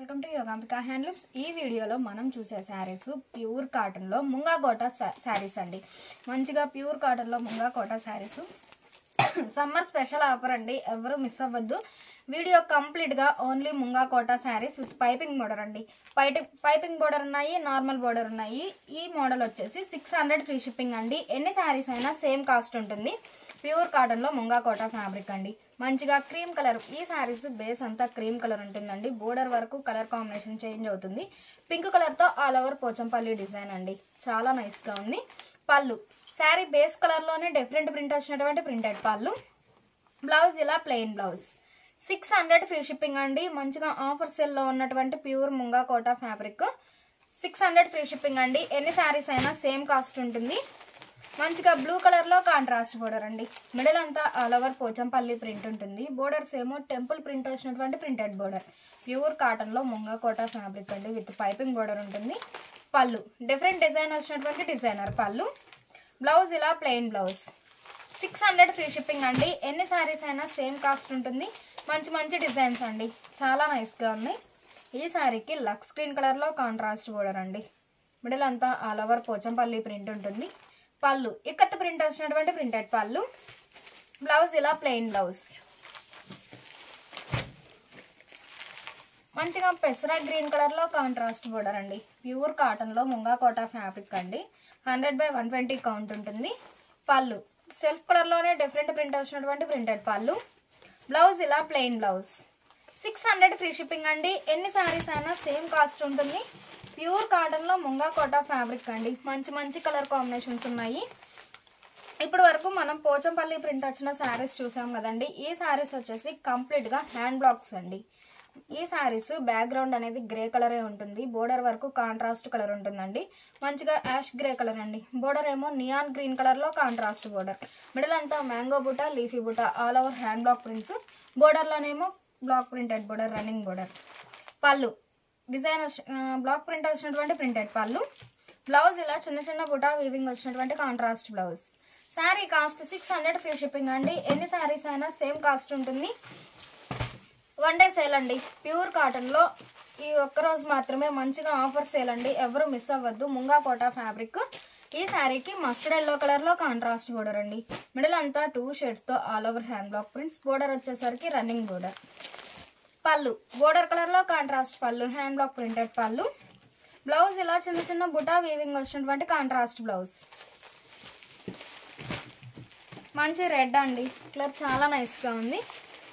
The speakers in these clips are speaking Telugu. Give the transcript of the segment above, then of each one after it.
Welcome to Yogambika handlooms. ఈ వీడియోలో మనం చూసే శారీస్ ప్యూర్ కాటన్లో ముంగా కోటా శారీస్ అండి. మంచిగా ప్యూర్ కాటన్లో munga Kota saris summer special offer అండి, ఎవరు మిస్ అవ్వద్దు. వీడియో కంప్లీట్గా only Munga Kota saris with piping border అండి. పైపింగ్ బోర్డర్ ఉన్నాయి, నార్మల్ బోర్డర్ ఉన్నాయి. ఈ మోడల్ వచ్చేసి 600 ఫ్రీ షిప్పింగ్ అండి. ఎన్ని శారీస్ అయినా సేమ్ కాస్ట్ ఉంటుంది. ప్యూర్ కాటన్లో ముంగా కోటా ఫ్యాబ్రిక్ అండి. మంచిగా క్రీమ్ కలర్, ఈ శారీస్ బేస్ అంతా క్రీమ్ కలర్ ఉంటుందండి. బోర్డర్ వరకు కలర్ కాంబినేషన్ చేంజ్ అవుతుంది. పింక్ కలర్తో ఆల్ ఓవర్ పోచంపల్లి డిజైన్ అండి, చాలా నైస్గా ఉంది. పళ్ళు శారీ బేస్ కలర్లోనే డిఫరెంట్ ప్రింట్ వచ్చినటువంటి ప్రింటెడ్ పళ్ళు. బ్లౌజ్ ఇలా ప్లెయిన్ బ్లౌజ్. 600 ఫ్రీ షిప్పింగ్ అండి. మంచిగా ఆఫర్ సేల్లో ఉన్నటువంటి pure Munga Kota fabric 600 free shipping అండి. ఎన్ని శారీస్ అయినా సేమ్ కాస్ట్ ఉంటుంది. మంచిగా బ్లూ కలర్లో కాంట్రాస్ట్ బోర్డర్ అండి. మిడిల్ అంతా ఆల్ ఓవర్ పోచంపల్లి ప్రింట్ ఉంటుంది. బోర్డర్స్ ఏమో టెంపుల్ ప్రింట్ వచ్చినటువంటి ప్రింటెడ్ బోర్డర్. ప్యూర్ కాటన్లో ముంగా కోటా ఫ్యాబ్రిక్ అండి, విత్ పైపింగ్ బోర్డర్ ఉంటుంది. పళ్ళు డిఫరెంట్ డిజైన్ వచ్చినటువంటి డిజైనర్ పళ్ళు. బ్లౌజ్ ఇలా ప్లెయిన్ బ్లౌజ్. 600 ఫ్రీ షిప్పింగ్ అండి. ఎన్ని శారీస్ అయినా సేమ్ కాస్ట్ ఉంటుంది. మంచి మంచి డిజైన్స్ అండి, చాలా నైస్గా ఉన్నాయి. ఈ శారీకి లక్స్ గ్రీన్ కలర్లో కాంట్రాస్ట్ బోర్డర్ అండి. మిడిల్ అంతా ఆల్ ఓవర్ పోచంపల్లి ప్రింట్ ఉంటుంది. పళ్ళు ఇక్కత్ ప్రింట్ వచ్చినటువంటి ప్రింటెడ్ పళ్ళు. బ్లౌజ్ ఇలా ప్లెయిన్ బ్లౌజ్. మంచిగా పెసరా గ్రీన్ కలర్లో కాంట్రాస్ట్ బోర్డర్ అండి. ప్యూర్ కాటన్లో ముంగా కోటా ఫ్యాబ్రిక్ అండి. 100/120 కౌంట్ ఉంటుంది. పళ్ళు సెల్ఫ్ కలర్లోనే డిఫరెంట్ ప్రింట్ వచ్చినటువంటి ప్రింటెడ్ పళ్ళు. బ్లౌజ్ ఇలా ప్లెయిన్ బ్లౌజ్. 600 ఫ్రీ షిప్పింగ్ అండి. ఎన్ని శారీస్ అయినా సేమ్ కాస్ట్ ఉంటుంది. ప్యూర్ కాటన్లో ముంగా కోటా ఫ్యాబ్రిక్ అండి. మంచి మంచి కలర్ కాంబినేషన్స్ ఉన్నాయి. ఇప్పటి వరకు మనం పోచంపల్లి ప్రింట్ వచ్చిన శారీస్ చూసాం కదండి. ఈ శారీస్ వచ్చేసి కంప్లీట్గా హ్యాండ్ బ్లాక్స్ అండి. ఈ శారీస్ బ్యాక్గ్రౌండ్ అనేది గ్రే కలరే ఉంటుంది. బోర్డర్ వరకు కాంట్రాస్ట్ కలర్ ఉంటుందండి. మంచిగా యాష్ గ్రే కలర్ అండి. బోర్డర్ ఏమో నియాన్ గ్రీన్ కలర్లో కాంట్రాస్ట్ బోర్డర్. మిడిల్ అంతా మ్యాంగో బుట్ట, లీఫీ బుట్ట, all over hand block prints. బోర్డర్లోనేమో block printed border, running border. పళ్ళు డిజైన్ బ్లాక్ ప్రింట్ వచ్చినటువంటి ప్రింటెడ్ పళ్ళు. బ్లౌజ్ ఇలా చిన్న చిన్న బుటా వీవింగ్ వచ్చినటువంటి contrast blouse. Sari cost 600 free shipping అండి. ఎన్ని శారీస్ అయినా సేమ్ కాస్ట్ ఉంటుంది. వన్ డే సేల్ అండి. ప్యూర్ కాటన్లో ఈ ఒక్కరోజు మాత్రమే మంచిగా ఆఫర్ సేల్ అండి, ఎవరు మిస్ అవ్వద్దు. ముంగా కోటా ఫ్యాబ్రిక్. ఈ శారీకి మస్టర్డ్ ఎల్లో కలర్లో కాంట్రాస్ట్ బోర్డర్ అండి. మిడిల్ అంతా 2 షేడ్స్తో all over hand block prints. Border వచ్చేసరికి రన్నింగ్ బోర్డర్. పళ్ళు బోర్డర్ కలర్లో కాంట్రాస్ట్ పళ్ళు, హ్యాండ్ బ్లాక్ ప్రింటెడ్ పళ్ళు. బ్లౌజ్ ఇలా చిన్న చిన్న బుటా వీవింగ్ వచ్చినటువంటి కాంట్రాస్ట్ బ్లౌజ్. మంచి రెడ్ అండి, కలర్ చాలా నైస్గా ఉంది.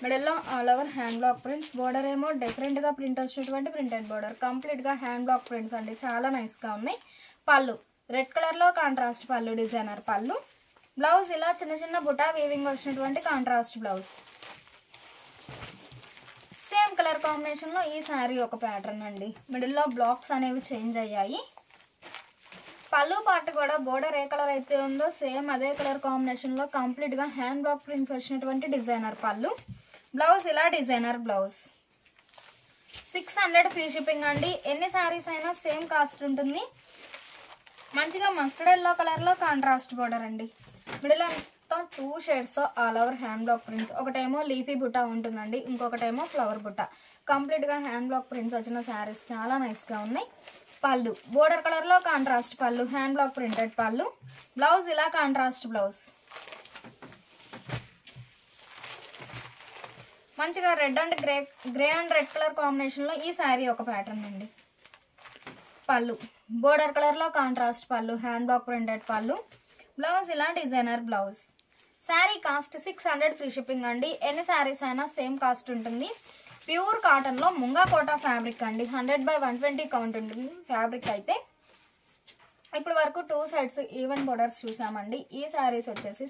మిడిల్లో all over hand block prints. Border ఏమో డిఫరెంట్గా ప్రింట్ వచ్చినటువంటి ప్రింటెడ్ బోర్డర్. కంప్లీట్గా హ్యాండ్ బ్లాక్ ప్రింట్స్ అండి, చాలా నైస్గా ఉన్నాయి. పళ్ళు రెడ్ కలర్లో కాంట్రాస్ట్ పళ్ళు, డిజైనర్ పళ్ళు. బ్లౌజ్ ఇలా చిన్న చిన్న బుటా వీవింగ్ వచ్చినటువంటి కాంట్రాస్ట్ బ్లౌజ్. సేమ్ కలర్ కాంబినేషన్లో ఈ శారీ ఒక ప్యాటర్న్ అండి. మిడిల్లో బ్లాక్స్ అనేవి చేంజ్ అయ్యాయి. పళ్ళు పార్ట్ కూడా బోర్డర్ ఏ కలర్ అయితే ఉందో సేమ్ అదే కలర్ కాంబినేషన్లో కంప్లీట్గా హ్యాండ్ బ్లాక్ ప్రింట్స్ వచ్చినటువంటి డిజైనర్ పళ్ళు. బ్లౌజ్ ఇలా డిజైనర్ బ్లౌజ్. 600 ఫ్రీ షిప్పింగ్ అండి. ఎన్ని శారీస్ అయినా సేమ్ కాస్ట్ ఉంటుంది. మంచిగా మస్టర్డ్ ఎల్లో కలర్లో కాంట్రాస్ట్ బోర్డర్ అండి. మిడిల్ అంతా 2 షేడ్స్తో all over hand block prints. ఒకటేమో లీఫీ బుట్ట ఉంటుందండి, ఇంకొకటేమో ఫ్లవర్ బుట్ట. కంప్లీట్గా హ్యాండ్ బ్లాక్ ప్రింట్స్ వచ్చిన శారీస్ చాలా నైస్గా ఉన్నాయి. పళ్ళు బోర్డర్ కలర్లో కాంట్రాస్ట్ పళ్ళు, హ్యాండ్ బ్లాక్ ప్రింటెడ్ పళ్ళు. బ్లౌజ్ ఇలా కాంట్రాస్ట్ బ్లౌజ్. మంచిగా red and grey and red colour కాంబినేషన్లో ఈ శారీ ఒక ప్యాటర్న్ అండి. పళ్ళు బోర్డర్ కలర్లో కాంట్రాస్ట్ పళ్ళు, హ్యాండ్ బ్లాక్ ప్రింటెడ్ పళ్ళు. బ్లౌజ్ ఇలా designer blouse. Sari cost 600 free shipping అండి. ఎన్ని శారీస్ అయినా సేమ్ కాస్ట్ ఉంటుంది. ప్యూర్ కాటన్లో ముంగా కోటా ఫ్యాబ్రిక్ అండి. 100/120 కౌంట్ ఉంటుంది ఫ్యాబ్రిక్ అయితే. ఇప్పుడు వరకు 2 సైడ్స్ ఈవెన్ బోర్డర్స్ చూసామండి. ఈ శారీస్ వచ్చేసి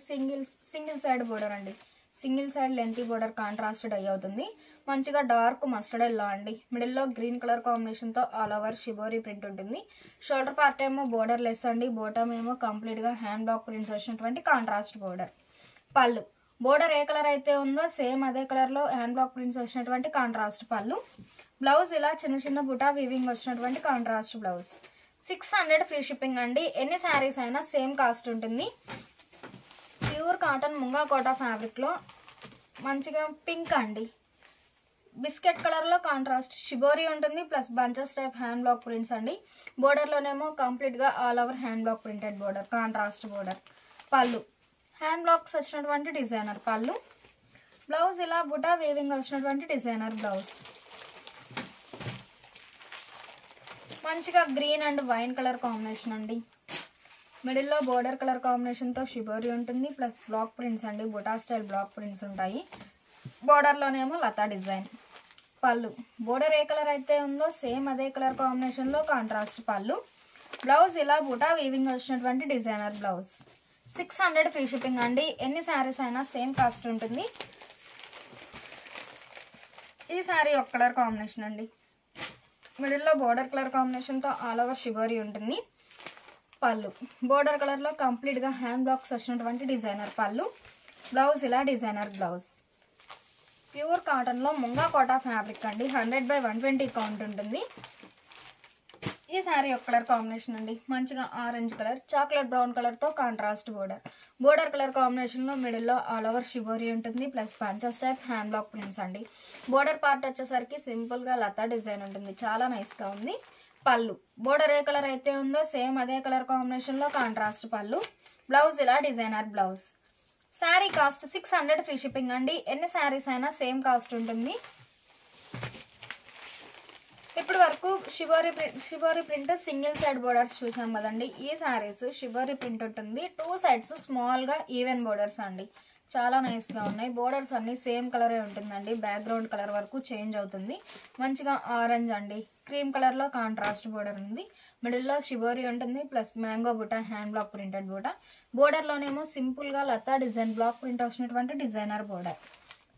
సింగిల్ సైడ్ బోర్డర్ అండి. Single side lengthy border contrast dye అవుతుంది. మంచిగా డార్క్ మస్టర్డ్ ఎల్లో అండి. మిడిల్లో గ్రీన్ కలర్ కాంబినేషన్తో ఆల్ ఓవర్ షిబోరీ ప్రింట్ ఉంటుంది. షోల్డర్ పార్ట్ ఏమో బోర్డర్ లెస్ అండి. బోటమ్ ఏమో కంప్లీట్గా హ్యాండ్ బ్లాక్ ప్రింట్స్ వచ్చినటువంటి కాంట్రాస్ట్ బోర్డర్. పళ్ళు బోర్డర్ ఏ కలర్ అయితే ఉందో సేమ్ అదే కలర్లో హ్యాండ్ బ్లాక్ ప్రింట్స్ వచ్చినటువంటి కాంట్రాస్ట్ పళ్ళు. బ్లౌజ్ ఇలా చిన్న చిన్న బుటా వీవింగ్ వచ్చినటువంటి కాంట్రాస్ట్ బ్లౌజ్. 600 ఫ్రీ షిప్పింగ్ అండి. ఎన్ని శారీస్ అయినా సేమ్ కాస్ట్ ఉంటుంది. ప్యూర్ కాటన్ ముంగా కోటా ఫ్యాబ్రిక్లో మంచిగా పింక్ అండి. బిస్కెట్ కలర్లో కాంట్రాస్ట్ షిబోరి ఉంటుంది plus bunches type hand block prints అండి. బోర్డర్లోనేమో కంప్లీట్గా all over hand block printed border, contrast border. పళ్ళు హ్యాండ్ బ్లాక్స్ వచ్చినటువంటి డిజైనర్ పళ్ళు. బ్లౌజ్ ఇలా బుటా వేవింగ్ వచ్చినటువంటి డిజైనర్ బ్లౌజ్. మంచిగా green and wine colour combination అండి. మిడిల్లో బోర్డర్ కలర్ కాంబినేషన్తో షిబోరి ఉంటుంది ప్లస్ బ్లాక్ ప్రింట్స్ అండి, బుటా స్టైల్ బ్లాక్ ప్రింట్స్ ఉంటాయి. బోర్డర్లోనేమో లతా డిజైన్. పళ్ళు బోర్డర్ ఏ కలర్ అయితే ఉందో సేమ్ అదే కలర్ కాంబినేషన్లో కాంట్రాస్ట్ పళ్ళు. బ్లౌజ్ ఇలా బుటా వీవింగ్ వచ్చినటువంటి డిజైనర్ బ్లౌజ్. 600 ఫ్రీ షిప్పింగ్ అండి. ఎన్ని శారీస్ అయినా సేమ్ కాస్ట్ ఉంటుంది. ఈ శారీ ఒక కలర్ కాంబినేషన్ అండి. మిడిల్లో బోర్డర్ కలర్ కాంబినేషన్తో ఆల్ ఓవర్ షిబోరి ఉంటుంది. పళ్ళు బోర్డర్ కలర్లో కంప్లీట్గా హ్యాండ్ బ్లాక్స్ వచ్చినటువంటి డిజైనర్ పళ్ళు. బ్లౌజ్ ఇలా డిజైనర్ బ్లౌజ్. ప్యూర్ కాటన్లో ముంగా కోటా ఫ్యాబ్రిక్ అండి. 100/120 కౌంట్ ఉంటుంది. ఈ శారీ ఒక కలర్ కాంబినేషన్ అండి. మంచిగా ఆరెంజ్ కలర్, చాక్లెట్ బ్రౌన్ కలర్తో కాంట్రాస్ట్ బోర్డర్. బోర్డర్ కలర్ కాంబినేషన్లో మిడిల్లో ఆల్ ఓవర్ షిబోరి ఉంటుంది plus punches type hand block prints అండి. బోర్డర్ పార్ట్ వచ్చేసరికి సింపుల్గా లతా డిజైన్ ఉంటుంది, చాలా నైస్గా ఉంది. పళ్ళు బోర్డర్ ఏ కలర్ అయితే ఉందో సేమ్ అదే కలర్ కాంబినేషన్లో కాంట్రాస్ట్ పళ్ళు. బ్లౌజ్ ఇలా designer blouse. Sari cost 600 free shipping అండి. ఎన్ని శారీస్ అయినా సేమ్ కాస్ట్ ఉంటుంది. ఇప్పటి వరకు shibori print single side borders చూసాం కదండి. ఈ శారీస్ షిబోరి ప్రింట్ ఉంటుంది, 2 సైడ్స్ స్మాల్గా ఈవెన్ బోర్డర్స్ అండి. చాలా నైస్గా ఉన్నాయి. బోర్డర్స్ అన్నీ సేమ్ కలరే ఉంటుందండి. బ్యాక్గ్రౌండ్ కలర్ వరకు చేంజ్ అవుతుంది. మంచిగా ఆరెంజ్ అండి, క్రీమ్ కలర్లో కాంట్రాస్ట్ బోర్డర్ ఉంది. మిడిల్లో షిబోరి ఉంటుంది plus mango buta hand block printed బుటా. బోర్డర్లోనేమో సింపుల్గా లతా డిజైన్ బ్లాక్ ప్రింట్ వచ్చినటువంటి డిజైనర్ బోర్డర్.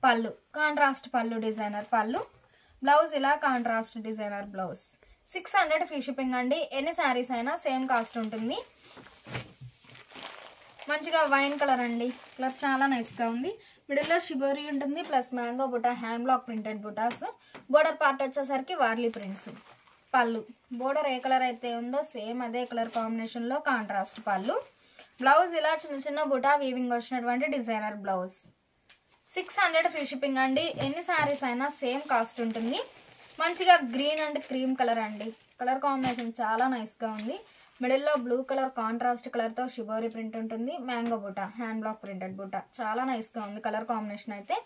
పళ్ళు కాంట్రాస్ట్ పళ్ళు డిజైనర్ పళ్ళు. బ్లౌజ్ ఇలా contrast designer blouse. 600 free shipping అండి. ఎన్ని శారీస్ అయినా సేమ్ కాస్ట్ ఉంటుంది. మంచిగా వైన్ కలర్ అండి, కలర్ చాలా నైస్గా ఉంది. మిడిల్లో షిబోరి ఉంటుంది plus mango buta hand block printed బుటాస్. బోర్డర్ పార్ట్ వచ్చేసరికి వార్లీ ప్రింట్స్. పళ్ళు బోర్డర్ ఏ కలర్ అయితే ఉందో సేమ్ అదే కలర్ కాంబినేషన్లో కాంట్రాస్ట్ పళ్ళు. బ్లౌజ్ ఇలా చిన్న చిన్న బుటా వీవింగ్ వచ్చినటువంటి డిజైనర్ బ్లౌజ్. 600 ఫ్రీ షిప్పింగ్ అండి. ఎన్ని శారీస్ అయినా సేమ్ కాస్ట్ ఉంటుంది. మంచిగా గ్రీన్ అండ్ క్రీమ్ కలర్ అండి, కలర్ కాంబినేషన్ చాలా నైస్గా ఉంది. మిడిల్లో బ్లూ కలర్ కాంట్రాస్ట్ కలర్తో షిబోరి ప్రింట్ ఉంటుంది. Mango buta hand block printed buta చాలా నైస్గా ఉంది కలర్ కాంబినేషన్ అయితే.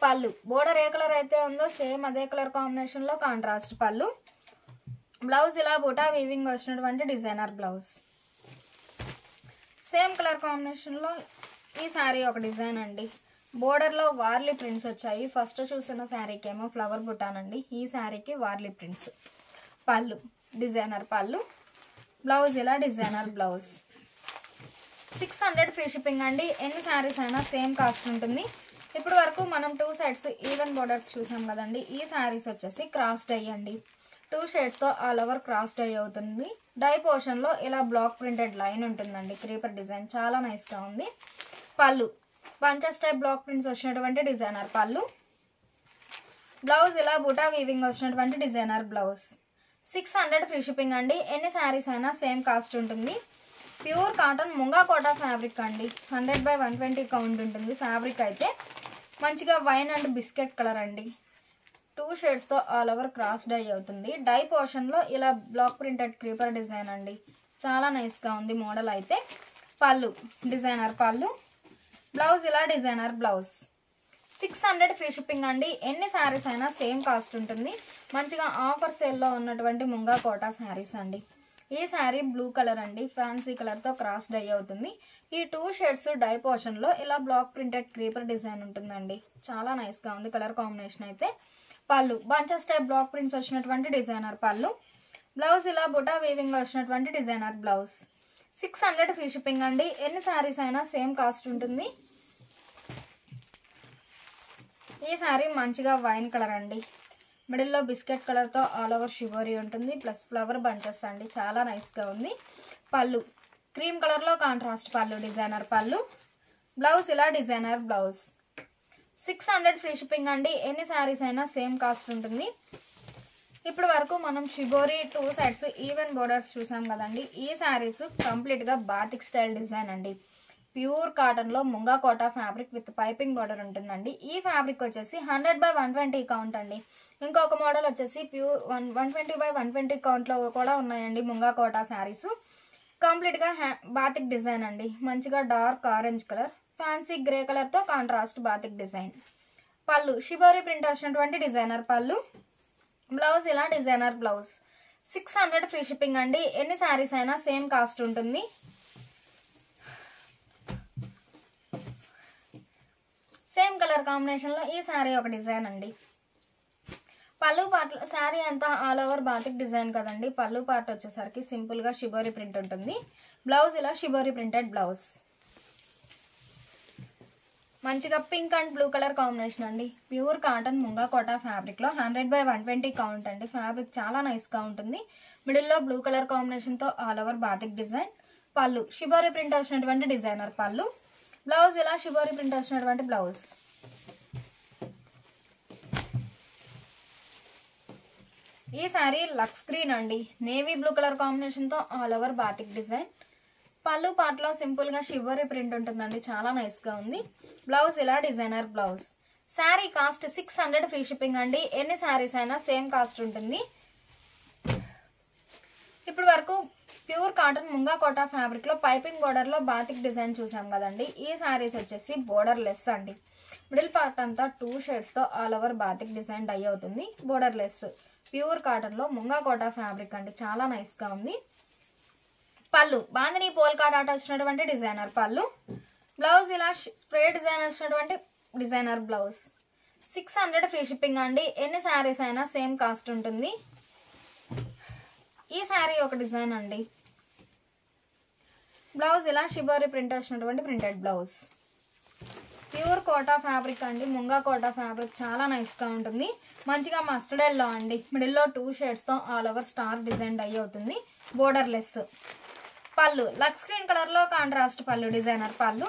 పళ్ళు బోర్డర్ ఏ కలర్ అయితే ఉందో సేమ్ అదే కలర్ కాంబినేషన్లో కాంట్రాస్ట్ పళ్ళు. బ్లౌజ్ ఇలా బుటా వీవింగ్ వచ్చినటువంటి డిజైనర్ బ్లౌజ్. సేమ్ కలర్ కాంబినేషన్లో ఈ శారీ ఒక డిజైన్ అండి. బోర్డర్లో వార్లీ ప్రింట్స్ వచ్చాయి. ఫస్ట్ చూసిన శారీకి ఏమో ఫ్లవర్ బుటానండి, ఈ శారీకి వార్లీ ప్రింట్స్. పళ్ళు డిజైనర్ పళ్ళు. బ్లౌజ్ ఇలా డిజైనర్ బ్లౌజ్. 600 ఫ్రీ షిప్పింగ్ అండి. ఎన్ని శారీస్ అయినా సేమ్ కాస్ట్ ఉంటుంది. ఇప్పుడు వరకు మనం 2 సైడ్స్ ఈవెన్ బోర్డర్స్ చూసాం కదండి. ఈ శారీస్ వచ్చేసి క్రాస్ డై అండి. 2 షేడ్స్తో ఆల్ ఓవర్ క్రాస్ డై అవుతుంది. డై పోర్షన్లో ఇలా బ్లాక్ ప్రింటెడ్ లైన్ ఉంటుందండి, క్రీపర్ డిజైన్ చాలా నైస్గా ఉంది. Pallu punches type block prints వచ్చినటువంటి డిజైనర్ పళ్ళు. బ్లౌజ్ ఇలా బుటా వీవింగ్ వచ్చినటువంటి డిజైనర్ బ్లౌజ్. 600 ఫ్రీ షిప్పింగ్ అండి. ఎన్ని శారీస్ అయినా సేమ్ కాస్ట్ ఉంటుంది. Pure cotton munga Kota fabric అండి. 100/120 కౌంట్ ఉంటుంది ఫ్యాబ్రిక్ అయితే. మంచిగా వైన్ అండ్ బిస్కెట్ కలర్ అండి. 2 షేడ్స్తో ఆల్ ఓవర్ క్రాస్ డై అవుతుంది. డై పోర్షన్లో ఇలా బ్లాక్ ప్రింటెడ్ క్రీపర్ డిజైన్ అండి, చాలా నైస్గా ఉంది మోడల్ అయితే. పళ్ళు డిజైనర్ పళ్ళు. బ్లౌజ్ ఇలా డిజైనర్ బ్లౌజ్. 600 ఫ్రీ షిప్పింగ్ అండి. ఎన్ని శారీస్ అయినా సేమ్ కాస్ట్ ఉంటుంది. మంచిగా ఆఫర్ సేల్లో ఉన్నటువంటి ముంగా కోటా శారీస్ అండి. ఈ శారీ బ్లూ కలర్ అండి, ఫ్యాన్సీ కలర్తో క్రాస్ డై అవుతుంది. ఈ 2 షేడ్స్ డై పోర్షన్లో ఇలా బ్లాక్ ప్రింటెడ్ క్రీపర్ డిజైన్ ఉంటుందండి, చాలా నైస్గా ఉంది కలర్ కాంబినేషన్ అయితే. పళ్ళు బంచెస్ టైప్ బ్లాక్ ప్రింట్స్ వచ్చినటువంటి డిజైనర్ పళ్ళు. బ్లౌజ్ ఇలా బుటా వీవింగ్ వచ్చినటువంటి డిజైనర్ బ్లౌజ్. 600 ఫ్రీ షిప్పింగ్ అండి. ఎన్ని శారీస్ అయినా సేమ్ కాస్ట్ ఉంటుంది. ఈ శారీ మంచిగా వైన్ కలర్ అండి. మిడిల్లో బిస్కెట్ కలర్తో ఆల్ ఓవర్ షిబోరి ఉంటుంది ప్లస్ ఫ్లవర్ బంచెస్ అండి, చాలా నైస్గా ఉంది. పళ్ళు క్రీమ్ కలర్లో కాంట్రాస్ట్ పళ్ళు డిజైనర్ పళ్ళు. బ్లౌజ్ ఇలా డిజైనర్ బ్లౌజ్. 600 ఫ్రీ షిప్పింగ్ అండి. ఎన్ని శారీస్ అయినా సేమ్ కాస్ట్ ఉంటుంది. ఇప్పుడు వరకు మనం షిబోరి 2 సైడ్స్ ఈవెన్ బోర్డర్స్ చూసాం కదండి. ఈ శారీస్ కంప్లీట్గా బాతిక్ స్టైల్ డిజైన్ అండి. ప్యూర్ కాటన్లో munga Kota fabric with piping border ఉంటుందండి. ఈ ఫ్యాబ్రిక్ వచ్చేసి 100/120 కౌంట్ అండి. ఇంకొక మోడల్ వచ్చేసి ప్యూర్ 120/120 కౌంట్లో కూడా ఉన్నాయండి ముంగా కోటా శారీస్. కంప్లీట్గా బాతిక్ డిజైన్ అండి. మంచిగా dark orange colour, fancy grey కలర్తో కాంట్రాస్ట్ బాతిక్ డిజైన్. పళ్ళు షిబోరి ప్రింట్ వచ్చినటువంటి డిజైనర్ పళ్ళు. బ్లౌజ్ ఇలా డిజైనర్ బ్లౌజ్. 600 ఫ్రీ షిప్పింగ్ అండి. ఎన్ని శారీస్ అయినా సేమ్ కాస్ట్ ఉంటుంది. సేమ్ కలర్ కాంబినేషన్లో ఈ శారీ ఒక డిజైన్ అండి. పళ్ళు పార్ట్ శారీ అంతా ఆల్ ఓవర్ బాతిక్ డిజైన్ కదండి. పళ్ళు పార్ట్ వచ్చేసరికి సింపుల్గా షిబోరి ప్రింట్ ఉంటుంది. బ్లౌజ్ ఇలా షిబోరి ప్రింటెడ్ బ్లౌజ్. మంచిగా pink and blue colour combination అండి. ప్యూర్ కాటన్ ముంగా కోటా ఫ్యాబ్రిక్లో 100/120 కౌంట్ అండి. ఫ్యాబ్రిక్ చాలా నైస్గా ఉంటుంది. మిడిల్లో బ్లూ కలర్ కాంబినేషన్తో ఆల్ ఓవర్ బాతిక్ డిజైన్. పళ్ళు షిబోరి ప్రింట్ వచ్చినటువంటి డిజైనర్ పళ్ళు. బ్లౌజ్ ఇలా షిబోరి ప్రింట్ వచ్చినటువంటి బ్లౌజ్. ఈ శారీ లక్స్ గ్రీన్ అండి. నేవీ బ్లూ కలర్ కాంబినేషన్తో ఆల్ ఓవర్ బాతిక్ డిజైన్. పళ్ళు పార్ట్లో సింపుల్గా షిబోరి ప్రింట్ ఉంటుందండి. చాలా నైస్గా ఉంది. బ్లౌజ్ ఇలా designer blouse. Sari cost 600 free shipping అండి. ఎన్ని శారీస్ అయినా సేమ్ కాస్ట్ ఉంటుంది. ఇప్పుడు వరకు ప్యూర్ కాటన్ ముంగా కోటా ఫ్యాబ్రిక్లో పైపింగ్ బోర్డర్లో బాతిక్ డిజైన్ చూసాం కదండి. ఈ శారీస్ వచ్చేసి బోర్డర్ లెస్ అండి. మిడిల్ పార్ట్ అంతా 2 షేడ్స్తో all over batik design dye అవుతుంది. బోర్డర్ లెస్ ప్యూర్ కాటన్లో ముంగా కోటా ఫ్యాబ్రిక్ అండి. చాలా నైస్గా ఉంది. పళ్ళు బాందిని పోల్కా డాట్ వచ్చినటువంటి డిజైనర్ పళ్ళు. బ్లౌజ్ ఇలా స్ప్రే డిజైన్ వచ్చినటువంటి డిజైనర్ బ్లౌజ్. 600 ఫ్రీ షిప్పింగ్ అండి. ఎన్ని శారీస్ అయినా సేమ్ కాస్ట్ ఉంటుంది. ఈ శారీ ఒక డిజైన్ అండి. బ్లౌజ్ ఇలా షిబోరి ప్రింట్ వచ్చినటువంటి printed blouse. Pure Kota fabric అండి. ముంగా కోటా ఫ్యాబ్రిక్ చాలా నైస్గా ఉంటుంది. మంచిగా మస్టర్డ్ ఎల్లో అండి. మిడిల్లో 2 షేడ్స్తో all over star design dye అవుతుంది. Borderless. పళ్ళు లక్స్ గ్రీన్ కలర్లో కాంట్రాస్ట్ పళ్ళు డిజైనర్ పళ్ళు.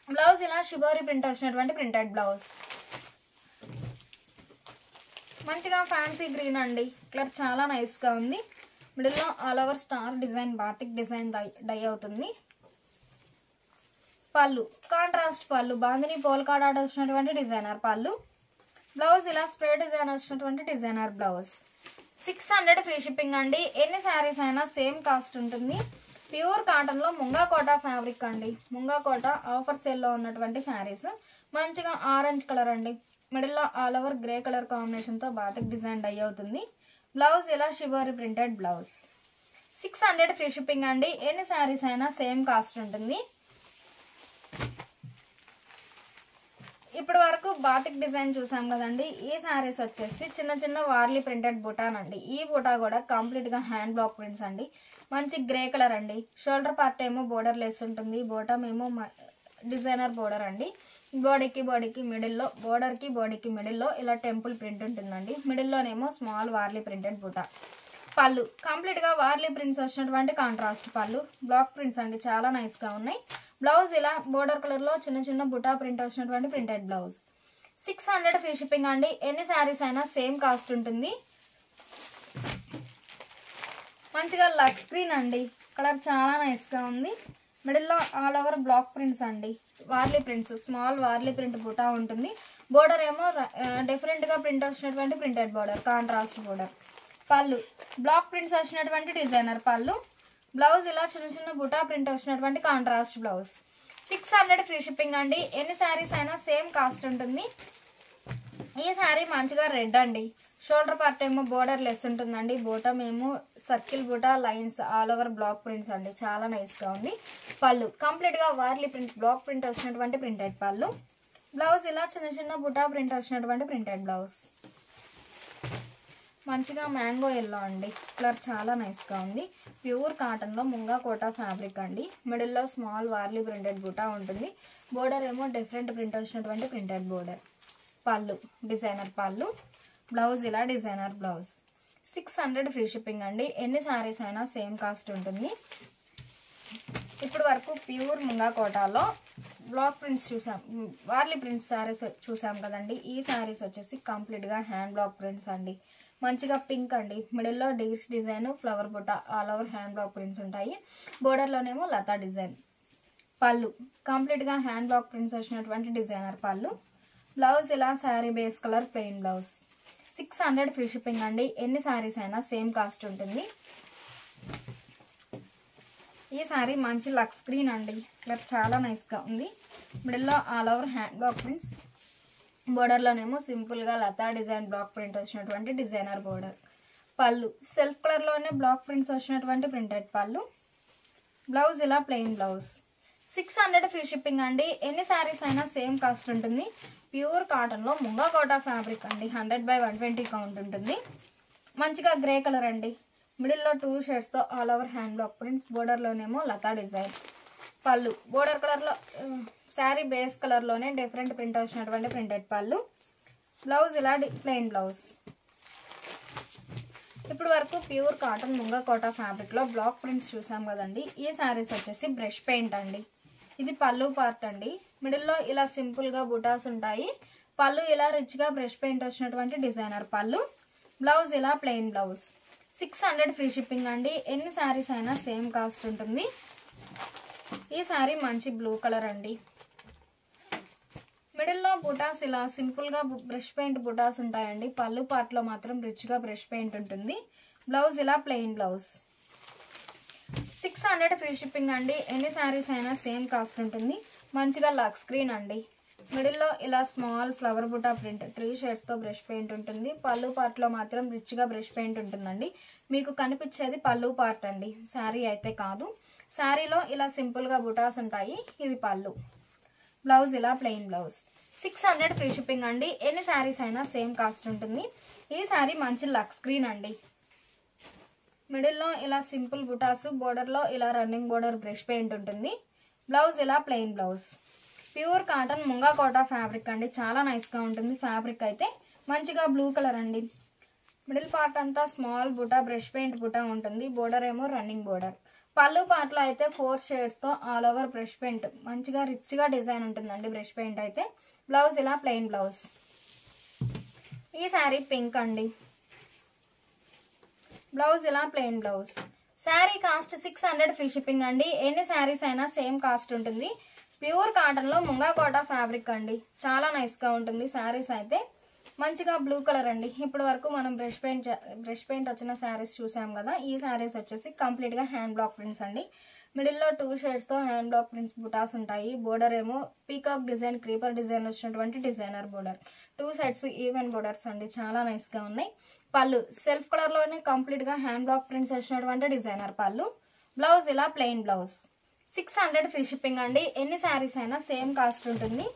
బ్లౌజ్ ఇలా షిబోరి ప్రింట్ వచ్చినటువంటి ప్రింటెడ్ బ్లౌజ్. మంచిగా ఫ్యాన్సీ గ్రీన్ అండి. కలర్ చాలా నైస్గా ఉంది. మిడిల్లో all over star design batik design dye అవుతుంది. పళ్ళు కాంట్రాస్ట్ పళ్ళు బాందిని పోల్కా డాట్ వచ్చినటువంటి డిజైనర్ పళ్ళు. బ్లౌజ్ ఇలా స్ప్రే డిజైన్ వచ్చినటువంటి డిజైనర్ బ్లౌజ్. 600 ఫ్రీ షిప్పింగ్ అండి. ఎన్ని శారీస్ అయినా సేమ్ కాస్ట్ ఉంటుంది. ప్యూర్ కాటన్లో ముంగా కోటా ఫ్యాబ్రిక్ అండి. ముంగా కోటా ఆఫర్ సేల్లో ఉన్నటువంటి శారీస్. మంచిగా ఆరెంజ్ కలర్ అండి. మిడిల్లో ఆల్ ఓవర్ గ్రే కలర్ కాంబినేషన్తో బాతిక్ డిజైన్ డై అవుతుంది. బ్లౌజ్ ఇలా shibori printed blouse. 600 free shipping అండి. ఎన్ని శారీస్ అయినా సేమ్ కాస్ట్ ఉంటుంది. ఇప్పటి వరకు బాతిక్ డిజైన్ చూసాం కదండి. ఈ శారీస్ వచ్చేసి చిన్న చిన్న వార్లీ ప్రింటెడ్ బుటాన్ అండి. ఈ బుటా కూడా కంప్లీట్గా హ్యాండ్ బ్లాక్ ప్రింట్స్ అండి. మంచి గ్రే కలర్ అండి. షోల్డర్ పార్ట్ ఏమో బోర్డర్ లెస్ ఉంటుంది. బోటమ్ ఏమో డిజైనర్ బోర్డర్ అండి. బాడీకి మిడిల్లో బోర్డర్కి బాడీకి మిడిల్లో ఇలా టెంపుల్ ప్రింట్ ఉంటుందండి. మిడిల్లోనేమో స్మాల్ వార్లీ ప్రింటెడ్ బుటా. పళ్ళు కంప్లీట్గా వార్లీ ప్రింట్స్ వచ్చినటువంటి కాంట్రాస్ట్ పళ్ళు. బ్లాక్ ప్రింట్స్ అండి. చాలా నైస్గా ఉన్నాయి. బ్లౌజ్ ఇలా బోర్డర్ కలర్లో చిన్న చిన్న బుటా ప్రింట్ వచ్చినటువంటి ప్రింటెడ్ బ్లౌజ్. 600 ఫ్రీ షిప్పింగ్ అండి. ఎన్ని శారీస్ అయినా సేమ్ కాస్ట్ ఉంటుంది. మంచిగా లక్స్ గ్రీన్ అండి. కలర్ చాలా నైస్గా ఉంది. మిడిల్లో ఆల్ ఓవర్ బ్లాక్ ప్రింట్స్ అండి. Warli prints small Warli print buta ఉంటుంది. బోర్డర్ ఏమో డిఫరెంట్గా ప్రింట్ వచ్చినటువంటి printed border contrast border. Pallu block prints వచ్చినటువంటి డిజైనర్ పళ్ళు. బ్లౌజ్ ఇలా చిన్న చిన్న బుటా ప్రింట్ వచ్చినటువంటి కాంట్రాస్ట్ బ్లౌజ్. 600 ఫ్రీ షిప్పింగ్ అండి. ఎన్ని శారీస్ అయినా సేమ్ కాస్ట్ ఉంటుంది. ఈ శారీ మంచిగా రెడ్ అండి. షోల్డర్ పార్ట్ ఏమో బోర్డర్ లెస్ ఉంటుందండి. బోటమ్ ఏమో circle buta lines all over block prints అండి. చాలా నైస్గా ఉంది. పళ్ళు కంప్లీట్గా వార్లీ ప్రింట్ బ్లాక్ ప్రింట్ వచ్చినటువంటి ప్రింటెడ్ పళ్ళు. బ్లౌజ్ ఇలా చిన్న చిన్న బుటా ప్రింట్ వచ్చినటువంటి ప్రింటెడ్ బ్లౌజ్. మంచిగా మ్యాంగో ఎల్లో అండి. కలర్ చాలా నైస్గా ఉంది. ప్యూర్ కాటన్లో ముంగా కోటా ఫ్యాబ్రిక్ అండి. మిడిల్లో స్మాల్ వార్లీ ప్రింటెడ్ బుటా ఉంటుంది. బోర్డర్ ఏమో డిఫరెంట్ ప్రింట్ వచ్చినటువంటి ప్రింటెడ్ బోర్డర్. పళ్ళు డిజైనర్ పళ్ళు. బ్లౌజ్ ఇలా డిజైనర్ బ్లౌజ్. 600 ఫ్రీ షిప్పింగ్ అండి. ఎన్ని శారీస్ అయినా సేమ్ కాస్ట్ ఉంటుంది. ఇప్పుడు వరకు ప్యూర్ ముంగా కోటాలో బ్లాక్ ప్రింట్స్ చూసాం. వార్లీ ప్రింట్స్ శారీస్ చూసాం కదండి. ఈ శారీస్ వచ్చేసి కంప్లీట్గా హ్యాండ్ బ్లాక్ ప్రింట్స్ అండి. మంచిగా పింక్ అండి. మిడిల్లో డీర్స్ డిజైన్ ఫ్లవర్ బుట్ట all over hand block prints ఉంటాయి. బోర్డర్లోనేమో లతా డిజైన్. పళ్ళు కంప్లీట్గా హ్యాండ్ బ్లాక్ ప్రింట్స్ వచ్చినటువంటి డిజైనర్ పళ్ళు. బ్లౌజ్ ఇలా sari base colour plain blouse. 600 free shipping అండి. ఎన్ని శారీస్ అయినా సేమ్ కాస్ట్ ఉంటుంది. ఈ శారీ మంచి లక్స్ గ్రీన్ అండి, కలర్ చాలా నైస్గా ఉంది. మిడిల్లో all over hand block prints, బోర్డర్లోనేమో సింపుల్గా లతా డిజైన్ బ్లాక్ ప్రింట్ వచ్చినటువంటి డిజైనర్ బోర్డర్. పళ్ళు సెల్ఫ్ కలర్లోనే బ్లాక్ ప్రింట్స్ వచ్చినటువంటి ప్రింటెడ్ పళ్ళు. బ్లౌజ్ ఇలా ప్లెయిన్ బ్లౌజ్. 600 ఫ్రీ షిప్పింగ్ అండి. ఎన్ని శారీస్ అయినా సేమ్ కాస్ట్ ఉంటుంది. ప్యూర్ కాటన్లో ముంగా కోటా ఫ్యాబ్రిక్ అండి. 100/120 కౌంట్ ఉంటుంది. మంచిగా గ్రే కలర్ అండి. మిడిల్లో 2 షేడ్స్తో all over hand block prints, బోర్డర్లోనేమో లతా డిజైన్. పళ్ళు బోర్డర్ కలర్లో శారీ బేస్ కలర్లోనే డిఫరెంట్ ప్రింట్ వచ్చినటువంటి ప్రింటెడ్ పళ్ళు. బ్లౌజ్ ఇలా ప్లెయిన్ బ్లౌజ్. ఇప్పుడు వరకు ప్యూర్ కాటన్ ముంగా కోటా ఫ్యాబ్రిక్లో బ్లాక్ ప్రింట్స్ చూసాం కదండి. ఈ శారీస్ వచ్చేసి బ్రష్ పెయింట్ అండి. ఇది పళ్ళు పార్ట్ అండి. మిడిల్లో ఇలా సింపుల్గా బుటాస్ ఉంటాయి. పళ్ళు ఇలా రిచ్గా బ్రష్ పెయింట్ వచ్చినటువంటి డిజైనర్ పళ్ళు. బ్లౌజ్ ఇలా ప్లెయిన్ బ్లౌజ్. 600 ఫ్రీ షిప్పింగ్ అండి. ఎన్ని శారీస్ అయినా సేమ్ కాస్ట్ ఉంటుంది. ఈ శారీ మంచి బ్లూ కలర్ అండి. మిడిల్లో బుటాస్ ఇలా సింపుల్గా బ్రష్ పెయింట్ బుటాస్ ఉంటాయండి. పళ్ళు పార్ట్లో మాత్రం రిచ్గా బ్రష్ పెయింట్ ఉంటుంది. బ్లౌజ్ ఇలా ప్లెయిన్ బ్లౌజ్. 600 ఫ్రీ షిప్పింగ్ అండి. ఎన్ని శారీస్ అయినా సేమ్ కాస్ట్ ఉంటుంది. మంచిగా లక్స్ గ్రీన్ అండి. మిడిల్లో ఇలా స్మాల్ ఫ్లవర్ బుటా ప్రింట్ 3 షేడ్స్తో బ్రష్ పెయింట్ ఉంటుంది. పళ్ళు పార్ట్లో మాత్రం రిచ్గా బ్రష్ పెయింట్ ఉంటుందండి. మీకు కనిపించేది పళ్ళు పార్ట్ అండి, శారీ అయితే కాదు. శారీలో ఇలా సింపుల్గా బుటాస్ ఉంటాయి. ఇది పళ్ళు. బ్లౌజ్ ఇలా ప్లెయిన్ బ్లౌజ్. 600 ఫ్రీ షిప్పింగ్ అండి. ఎన్ని శారీస్ అయినా సేమ్ కాస్ట్ ఉంటుంది. ఈ శారీ మంచి లక్స్ గ్రీన్ అండి. మిడిల్లో ఇలా సింపుల్ బుటాస్, బోర్డర్లో ఇలా రన్నింగ్ బోర్డర్ బ్రష్ పెయింట్ ఉంటుంది. బ్లౌజ్ ఇలా plain blouse. Pure cotton munga Kota fabric అండి. చాలా నైస్గా ఉంటుంది ఫ్యాబ్రిక్ అయితే. మంచిగా బ్లూ కలర్ అండి. మిడిల్ పార్ట్ అంతా small buta brush paint buta ఉంటుంది. బోర్డర్ ఏమో రన్నింగ్ బోర్డర్. పళ్ళు పార్ట్లో అయితే 4 షేడ్స్తో ఆల్ ఓవర్ బ్రష్ పెయింట్ మంచిగా రిచ్గా డిజైన్ ఉంటుందండి బ్రష్ పెయింట్ అయితే. బ్లౌజ్ ఇలా ప్లెయిన్ బ్లౌజ్. ఈ శారీ పింక్ అండి. బ్లౌజ్ ఇలా plain blouse. Sari cost 600 free shipping అండి. ఎన్ని శారీస్ అయినా సేమ్ కాస్ట్ ఉంటుంది. ప్యూర్ కాటన్లో ముంగా కోటా ఫ్యాబ్రిక్ అండి. చాలా నైస్గా ఉంటుంది శారీస్ అయితే. మంచిగా బ్లూ కలర్ అండి. ఇప్పటి వరకు మనం బ్రష్ పెయింట్ వచ్చిన శారీస్ చూసాం కదా. ఈ శారీస్ వచ్చేసి కంప్లీట్గా హ్యాండ్ బ్లాక్ ప్రింట్స్ అండి. మిడిల్లో 2 షేడ్స్తో హ్యాండ్ బ్లాక్ ప్రింట్స్ బుటాస్ ఉంటాయి. బోర్డర్ ఏమో పీకాక్ డిజైన్, క్రీపర్ డిజైన్ వచ్చినటువంటి designer border. 2 sides even borders అండి. చాలా నైస్గా ఉన్నాయి. పళ్ళు సెల్ఫ్ కలర్లోనే కంప్లీట్గా హ్యాండ్ బ్లాక్ ప్రింట్స్ వచ్చినటువంటి డిజైనర్ పళ్ళు. బ్లౌజ్ ఇలా ప్లెయిన్ బ్లౌజ్. 600 ఫ్రీ షిప్పింగ్ అండి. ఎన్ని శారీస్ అయినా సేమ్ కాస్ట్ ఉంటుంది.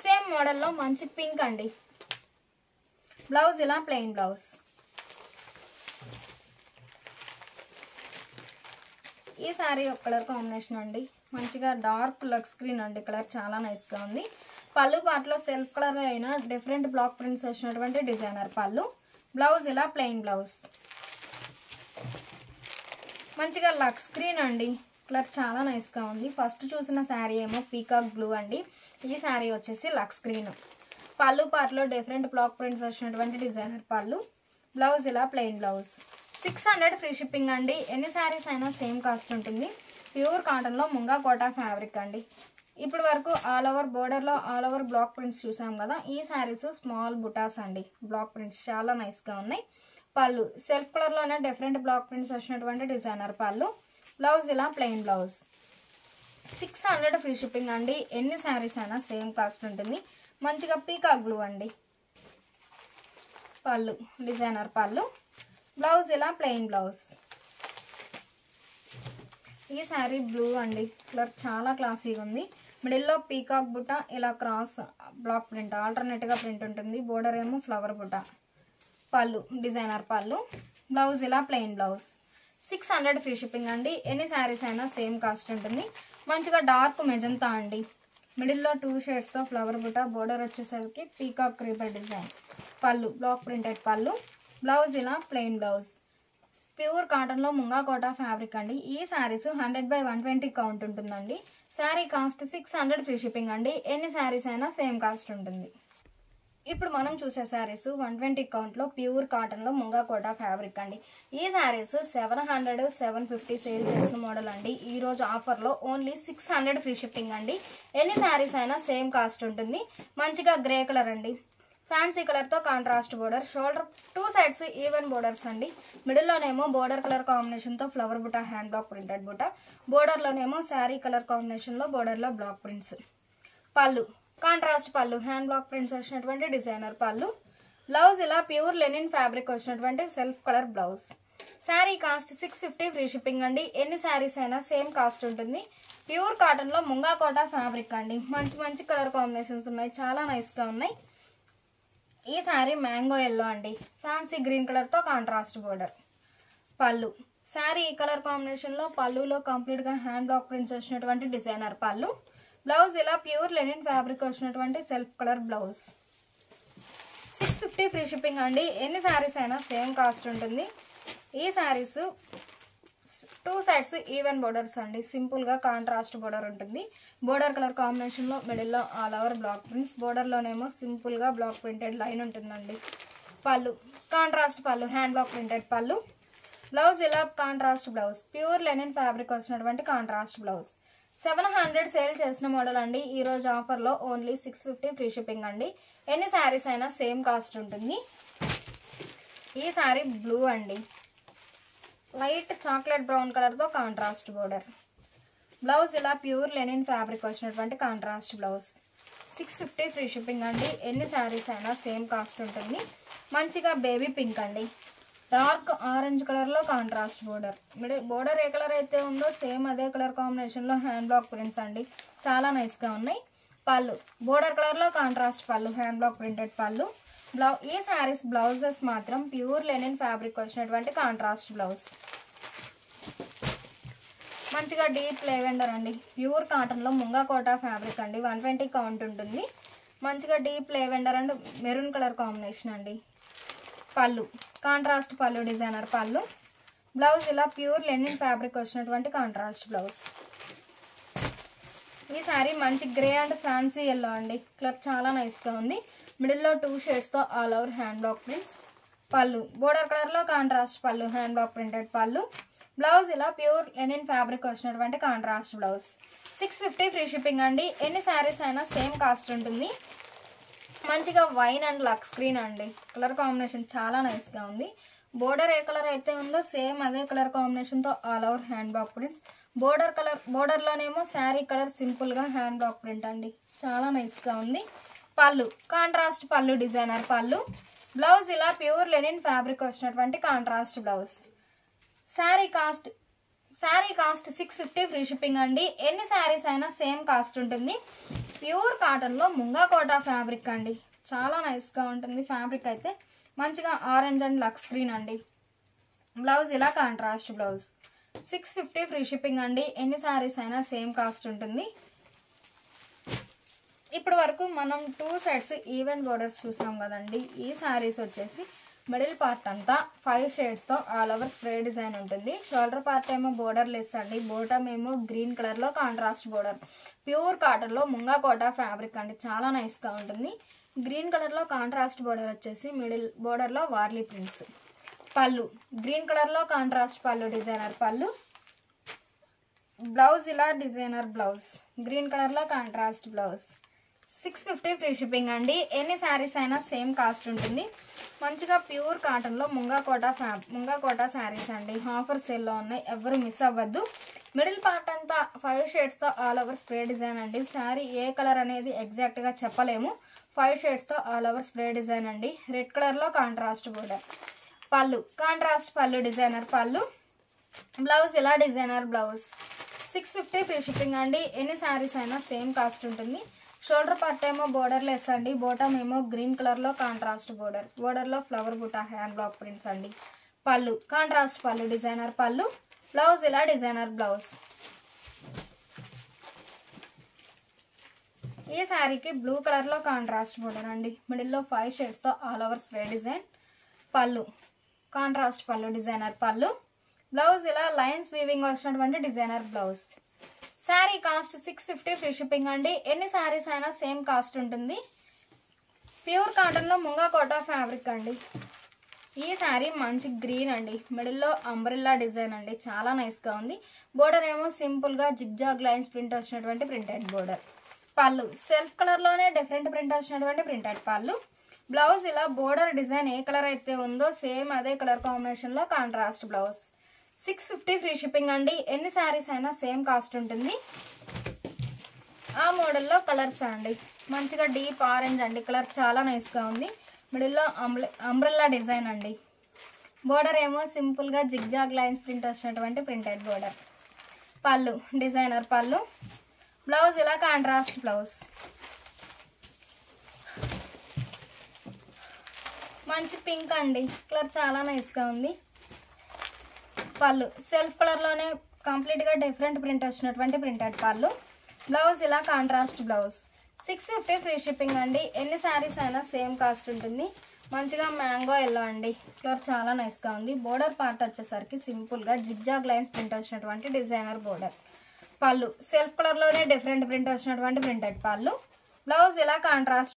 సేమ్ మోడల్లో మంచి పింక్ అండి. బ్లౌజ్ ఇలా ప్లెయిన్ బ్లౌజ్. ఈ శారీ ఒక కలర్ కాంబినేషన్ అండి. మంచిగా డార్క్ లక్స్ గ్రీన్ అండి. కలర్ చాలా నైస్గా ఉంది. పళ్ళు పార్ట్లో సెల్ఫ్ కలర్ అయినా డిఫరెంట్ బ్లాక్ ప్రింట్స్ వచ్చినటువంటి డిజైనర్ పళ్ళు. బ్లౌజ్ ఇలా ప్లెయిన్ బ్లౌజ్. మంచిగా లక్స్ గ్రీన్ అండి. కలర్ చాలా నైస్గా ఉంది. ఫస్ట్ చూసిన శారీ ఏమో పీకాక్ బ్లూ అండి. ఈ శారీ వచ్చేసి లక్స్ గ్రీన్. పళ్ళు పార్ట్లో డిఫరెంట్ బ్లాక్ ప్రింట్స్ వచ్చినటువంటి డిజైనర్ పళ్ళు. బ్లౌజ్ ఇలా ప్లెయిన్ బ్లౌజ్. 600 ఫ్రీ షిప్పింగ్ అండి. ఎన్ని శారీస్ అయినా సేమ్ కాస్ట్ ఉంటుంది. ప్యూర్ కాటన్లో ముంగా కోటా ఫ్యాబ్రిక్ అండి. ఇప్పుడు వరకు ఆల్ ఓవర్ బోర్డర్లో ఆల్ ఓవర్ బ్లాక్ ప్రింట్స్ చూసాం కదా. ఈ శారీస్ స్మాల్ బుటాస్ అండి. బ్లాక్ ప్రింట్స్ చాలా నైస్గా ఉన్నాయి. పళ్ళు సెల్ఫ్ కలర్లోనే డిఫరెంట్ బ్లాక్ ప్రింట్స్ వచ్చినటువంటి డిజైనర్ పళ్ళు. బ్లౌజ్ ఇలా ప్లెయిన్ బ్లౌజ్. 600 ఫ్రీ షిప్పింగ్ అండి. ఎన్ని శారీస్ అయినా సేమ్ కాస్ట్ ఉంటుంది. మంచిగా పీకాక్ బ్లూ అండి. పళ్ళు డిజైనర్ పళ్ళు. బ్లౌజ్ ఇలా ప్లెయిన్ బ్లౌజ్. ఈ శారీ బ్లూ అండి. కలర్ చాలా క్లాసీగా ఉంది. మిడిల్లో పీకాక్ బుట్ట ఇలా క్రాస్ బ్లాక్ ప్రింట్ ఆల్టర్నేట్గా ప్రింట్ ఉంటుంది. బోర్డర్ ఏమో ఫ్లవర్ బుట్ట. పళ్ళు డిజైనర్ పళ్ళు. బ్లౌజ్ ఇలా ప్లెయిన్ బ్లౌజ్. 600 ఫ్రీ షిప్పింగ్ అండి. ఎన్ని శారీస్ అయినా సేమ్ కాస్ట్ ఉంటుంది. మంచిగా డార్క్ మెజంతా అండి. మిడిల్లో 2 షేడ్స్తో ఫ్లవర్ బుట్ట. బోర్డర్ వచ్చేసరికి పీకాక్ క్రీపర్ డిజైన్. పళ్ళు బ్లాక్ ప్రింటెడ్ పళ్ళు. బ్లౌజ్ ఇలా ప్లెయిన్ బ్లౌజ్. ప్యూర్ కాటన్లో ముంగా కోటా ఫ్యాబ్రిక్ అండి. ఈ శారీస్ 100/120 కౌంట్ ఉంటుందండి. శారీ కాస్ట్ 600 ఫ్రీ షిప్పింగ్ అండి. ఎన్ని శారీస్ అయినా సేమ్ కాస్ట్ ఉంటుంది. ఇప్పుడు మనం చూసే శారీస్ 120 కౌంట్లో ప్యూర్ కాటన్లో ముంగా కోటా ఫ్యాబ్రిక్ అండి. ఈ శారీస్ 700 750 సేల్ చేసిన మోడల్ అండి. ఈరోజు ఆఫర్లో ఓన్లీ 600 ఫ్రీ షిప్పింగ్ అండి. ఎన్ని శారీస్ అయినా సేమ్ కాస్ట్ ఉంటుంది. మంచిగా గ్రే కలర్ అండి, ఫ్యాన్సీ కలర్తో contrast border, shoulder 2 sides even borders అండి. మిడిల్లోనేమో బోర్డర్ కలర్ కాంబినేషన్తో ఫ్లవర్ బుట్ట, హ్యాండ్ బ్లాక్ ప్రింటెడ్ బుట్ట, బోర్డర్లోనేమో శారీ కలర్ కాంబినేషన్లో బోర్డర్లో బ్లాక్ ప్రింట్స్. పళ్ళు కాంట్రాస్ట్ పళ్ళు, హ్యాండ్ బ్లాక్ ప్రింట్స్ వచ్చినటువంటి డిజైనర్ పళ్ళు. బ్లౌజ్ ఇలా ప్యూర్ లెనిన్ ఫ్యాబ్రిక్ వచ్చినటువంటి self colour blouse. Sari cost 650 free shipping అండి. ఎన్ని శారీస్ అయినా సేమ్ కాస్ట్ ఉంటుంది. ప్యూర్ కాటన్లో ముంగా కోటా ఫ్యాబ్రిక్ అండి. మంచి మంచి కలర్ కాంబినేషన్స్ ఉన్నాయి, చాలా నైస్గా ఉన్నాయి. ఈ శారీ మ్యాంగో ఎల్లో అండి, ఫ్యాన్సీ గ్రీన్ కలర్తో కాంట్రాస్ట్ బోర్డర్. పళ్ళు శారీ ఈ కలర్ కాంబినేషన్లో పళ్ళులో కంప్లీట్గా హ్యాండ్ బ్లాక్ ప్రింట్స్ వచ్చినటువంటి డిజైనర్ పళ్ళు. బ్లౌజ్ ఇలా ప్యూర్ లెనిన్ ఫ్యాబ్రిక్ వచ్చినటువంటి self colour blouse. 650 free shipping అండి. ఎన్ని శారీస్ అయినా సేమ్ కాస్ట్ ఉంటుంది. ఈ శారీస్ 2 సైడ్స్ ఈవెన్ బోర్డర్స్ అండి, సింపుల్గా కాంట్రాస్ట్ బోర్డర్ ఉంటుంది. బోర్డర్ కలర్ కాంబినేషన్లో మిడిల్లో ఆల్ ఓవర్ బ్లాక్ ప్రింట్స్, బోర్డర్లోనేమో సింపుల్గా బ్లాక్ ప్రింటెడ్ లైన్ ఉంటుందండి. పళ్ళు కాంట్రాస్ట్ పళ్ళు, హ్యాండ్ బ్లాక్ ప్రింటెడ్ పళ్ళు. బ్లౌజ్ ఇలా contrast blouse, pure linen fabric వచ్చినటువంటి కాంట్రాస్ట్ బ్లౌజ్. 700 సేల్ చేసిన మోడల్ అండి. ఈరోజు ఆఫర్లో ఓన్లీ 650 ఫ్రీ షిప్పింగ్ అండి. ఎన్ని శారీస్ అయినా సేమ్ కాస్ట్ ఉంటుంది. ఈ శారీ బ్లూ అండి, లైట్ చాక్లెట్ బ్రౌన్ కలర్తో కాంట్రాస్ట్ బోర్డర్. బ్లౌజ్ ఇలా ప్యూర్ లెనిన్ ఫ్యాబ్రిక్ వచ్చినటువంటి కాంట్రాస్ట్ బ్లౌజ్. 650 ఫ్రీ షిప్పింగ్ అండి. ఎన్ని శారీస్ అయినా సేమ్ కాస్ట్ ఉంటుంది. మంచిగా బేబీ పింక్ అండి, డార్క్ ఆరెంజ్ కలర్లో కాంట్రాస్ట్ బోర్డర్. బోర్డర్ ఏ కలర్ అయితే ఉందో సేమ్ అదే కలర్ కాంబినేషన్లో హ్యాండ్ బ్లాక్ ప్రింట్స్ అండి, చాలా నైస్గా ఉన్నాయి. పళ్ళు బోర్డర్ కలర్లో కాంట్రాస్ట్ పళ్ళు, హ్యాండ్ బ్లాక్ ప్రింటెడ్ పళ్ళు. ఈ శారీస్ బ్లౌజెస్ మాత్రం ప్యూర్ లెనిన్ ఫ్యాబ్రిక్ వచ్చినటువంటి కాంట్రాస్ట్ బ్లౌజ్. మంచిగా డీప్ లెవెండర్ అండి, ప్యూర్ కాటన్లో ముంగా కోటా ఫ్యాబ్రిక్ అండి. 120 కౌంట్ ఉంటుంది. మంచిగా deep lavender and maroon colour combination అండి. పళ్ళు కాంట్రాస్ట్ పళ్ళు, డిజైనర్ పళ్ళు. బ్లౌజ్ ఇలా ప్యూర్ లెనిన్ ఫ్యాబ్రిక్ వచ్చినటువంటి కాంట్రాస్ట్ బ్లౌజ్. ఈ శారీ మంచి గ్రే అండ్ ఫ్యాన్సీ ఎల్లో అండి, కలర్ చాలా నైస్గా ఉంది. మిడిల్లో 2 షేడ్స్తో all over hand block prints. పళ్ళు బోర్డర్ కలర్లో కాంట్రాస్ట్ పళ్ళు, హ్యాండ్ బ్లాక్ ప్రింటెడ్ పళ్ళు. బ్లౌజ్ ఇలా ప్యూర్ లెనిన్ ఫ్యాబ్రిక్ వచ్చినటువంటి కాంట్రాస్ట్ బ్లౌజ్. 650 ఫ్రీ షిప్పింగ్ అండి. ఎన్ని శారీస్ అయినా సేమ్ కాస్ట్ ఉంటుంది. మంచిగా వైన్ అండ్ లక్స్ గ్రీన్ అండి, కలర్ కాంబినేషన్ చాలా నైస్గా ఉంది. బోర్డర్ ఏ కలర్ అయితే ఉందో సేమ్ అదే కలర్ కాంబినేషన్తో all over hand block prints. బోర్డర్లోనేమో శారీ కలర్ సింపుల్గా హ్యాండ్ బ్లాక్ ప్రింట్ అండి, చాలా నైస్గా ఉంది. పళ్ళు కాంట్రాస్ట్ పళ్ళు, డిజైనర్ పళ్ళు. బ్లౌజ్ ఇలా ప్యూర్ లెనిన్ ఫ్యాబ్రిక్ వచ్చినటువంటి contrast blouse. Sari cost 650 free shipping అండి. ఎన్ని శారీస్ అయినా సేమ్ కాస్ట్ ఉంటుంది. ప్యూర్ కాటన్లో ముంగా కోటా ఫ్యాబ్రిక్ అండి, చాలా నైస్గా ఉంటుంది. ఫ్యాబ్రిక్ అయితే మంచిగా ఆరెంజ్ అండ్ లక్స్ గ్రీన్ అండి. బ్లౌజ్ ఇలా కాంట్రాస్ట్ బ్లౌజ్. 650 ఫ్రీ షిప్పింగ్ అండి. ఎన్ని శారీస్ అయినా సేమ్ కాస్ట్ ఉంటుంది. ఇప్పటి వరకు మనం 2 సైడ్స్ ఈవెన్ బోర్డర్స్ చూసాం కదండి. ఈ శారీస్ వచ్చేసి మిడిల్ పార్ట్ అంతా 5 షేడ్స్తో ఆల్ ఓవర్ స్ప్రే డిజైన్ ఉంటుంది. షోల్డర్ పార్ట్ ఏమో బోర్డర్ లెస్ అండి, బోటమ్ ఏమో గ్రీన్ కలర్లో కాంట్రాస్ట్ బోర్డర్. ప్యూర్ కాటన్లో ముంగా కోటా ఫ్యాబ్రిక్ అండి, చాలా నైస్గా ఉంటుంది. గ్రీన్ కలర్లో కాంట్రాస్ట్ బోర్డర్ వచ్చేసి మిడిల్ బోర్డర్లో వార్లీ ప్రింట్స్. పళ్ళు గ్రీన్ కలర్లో కాంట్రాస్ట్ పళ్ళు, డిజైనర్ పళ్ళు. బ్లౌజ్ ఇలా డిజైనర్ బ్లౌజ్, గ్రీన్ కలర్లో కాంట్రాస్ట్ బ్లౌజ్. 650 ఫ్రీ షిప్పింగ్ అండి. ఎన్ని శారీస్ అయినా సేమ్ కాస్ట్ ఉంటుంది. మంచిగా ప్యూర్ కాటన్లో ముంగా కోటా శారీస్ అండి, ఆఫర్ సేల్లో ఉన్నాయి, ఎవరు మిస్ అవ్వద్దు. మిడిల్ పార్ట్ అంతా 5 షేడ్స్తో ఆల్ ఓవర్ స్ప్రే డిజైన్ అండి. శారీ ఏ కలర్ అనేది ఎగ్జాక్ట్గా చెప్పలేము. 5 షేడ్స్తో ఆల్ ఓవర్ స్ప్రే డిజైన్ అండి. రెడ్ కలర్లో కాంట్రాస్ట్ బోర్డర్. పళ్ళు కాంట్రాస్ట్ పళ్ళు, డిజైనర్ పళ్ళు. బ్లౌజ్ ఇలా డిజైనర్ బ్లౌజ్. 650 ఫ్రీ షిప్పింగ్ అండి. ఎన్ని శారీస్ అయినా సేమ్ కాస్ట్ ఉంటుంది. షోల్డర్ పార్ట్ ఏమో బోర్డర్ లెస్ అండి, బోటమ్ ఏమో గ్రీన్ కలర్లో కాంట్రాస్ట్ బోర్డర్. బోర్డర్లో ఫ్లవర్ బుట్ట, హ్యాండ్ బ్లాక్ ప్రింట్స్ అండి. పళ్ళు కాంట్రాస్ట్ పళ్ళు, డిజైనర్ పళ్ళు. బ్లౌజ్ ఇలా డిజైనర్ బ్లౌజ్. ఈ శారీకి బ్లూ కలర్లో కాంట్రాస్ట్ బోర్డర్ అండి, మిడిల్లో 5 షేడ్స్తో ఆల్ ఓవర్ స్ప్రే డిజైన్. పళ్ళు కాంట్రాస్ట్ పళ్ళు, డిజైనర్ పళ్ళు. బ్లౌజ్ ఇలా లైన్స్ వీవింగ్ వచ్చినటువంటి designer blouse. Sari cost 650 free shipping అండి. ఎన్ని శారీస్ అయినా సేమ్ కాస్ట్ ఉంటుంది. ప్యూర్ కాటన్లో ముంగా కోటా ఫ్యాబ్రిక్ అండి. ఈ శారీ మంచి గ్రీన్ అండి, మిడిల్లో అంబ్రెల్లా డిజైన్ అండి, చాలా నైస్గా ఉంది. బోర్డర్ ఏమో సింపుల్గా జిగ్జాగ్ లైన్స్ ప్రింట్ వచ్చినటువంటి ప్రింటెడ్ బోర్డర్. పళ్ళు సెల్ఫ్ కలర్లోనే డిఫరెంట్ ప్రింట్ వచ్చినటువంటి ప్రింటెడ్ పళ్ళు. బ్లౌజ్ ఇలా బోర్డర్ డిజైన్ ఏ కలర్ అయితే ఉందో సేమ్ అదే కలర్ కాంబినేషన్లో కాంట్రాస్ట్ బ్లౌజ్. 650 ఫ్రీ షిప్పింగ్ అండి. ఎన్ని శారీస్ అయినా సేమ్ కాస్ట్ ఉంటుంది. ఆ మోడల్లో కలర్స్ అండి, మంచిగా డీప్ ఆరెంజ్ అండి, కలర్ చాలా నైస్గా ఉంది. మిడిల్లో అంబ్రెల్లా డిజైన్ అండి. బోర్డర్ ఏమో సింపుల్గా జిగ్జాగ్ లైన్స్ ప్రింట్ వచ్చినటువంటి ప్రింటెడ్ బోర్డర్. పళ్ళు డిజైనర్ పళ్ళు. బ్లౌజ్ ఇలా కాంట్రాస్ట్ బ్లౌజ్. మంచి పింక్ అండి, కలర్ చాలా నైస్గా ఉంది. పళ్ళు సెల్ఫ్ కలర్లోనే కంప్లీట్గా డిఫరెంట్ ప్రింట్ వచ్చినటువంటి ప్రింటెడ్ పళ్ళు. బ్లౌజ్ ఇలా కాంట్రాస్ట్ బ్లౌజ్. 650 ఫ్రీ షిప్పింగ్ అండి. ఎన్ని శారీస్ అయినా సేమ్ కాస్ట్ ఉంటుంది. మంచిగా మ్యాంగో ఎల్లో అండి, కలర్ చాలా నైస్గా ఉంది. బోర్డర్ పార్ట్ వచ్చేసరికి సింపుల్గా జిగ్జాగ్ లైన్స్ ప్రింట్ వచ్చినటువంటి డిజైనర్ బోర్డర్. పళ్ళు సెల్ఫ్ కలర్లోనే డిఫరెంట్ ప్రింట్ వచ్చినటువంటి ప్రింటెడ్ పళ్ళు. బ్లౌజ్ ఇలా కాంట్రాస్ట్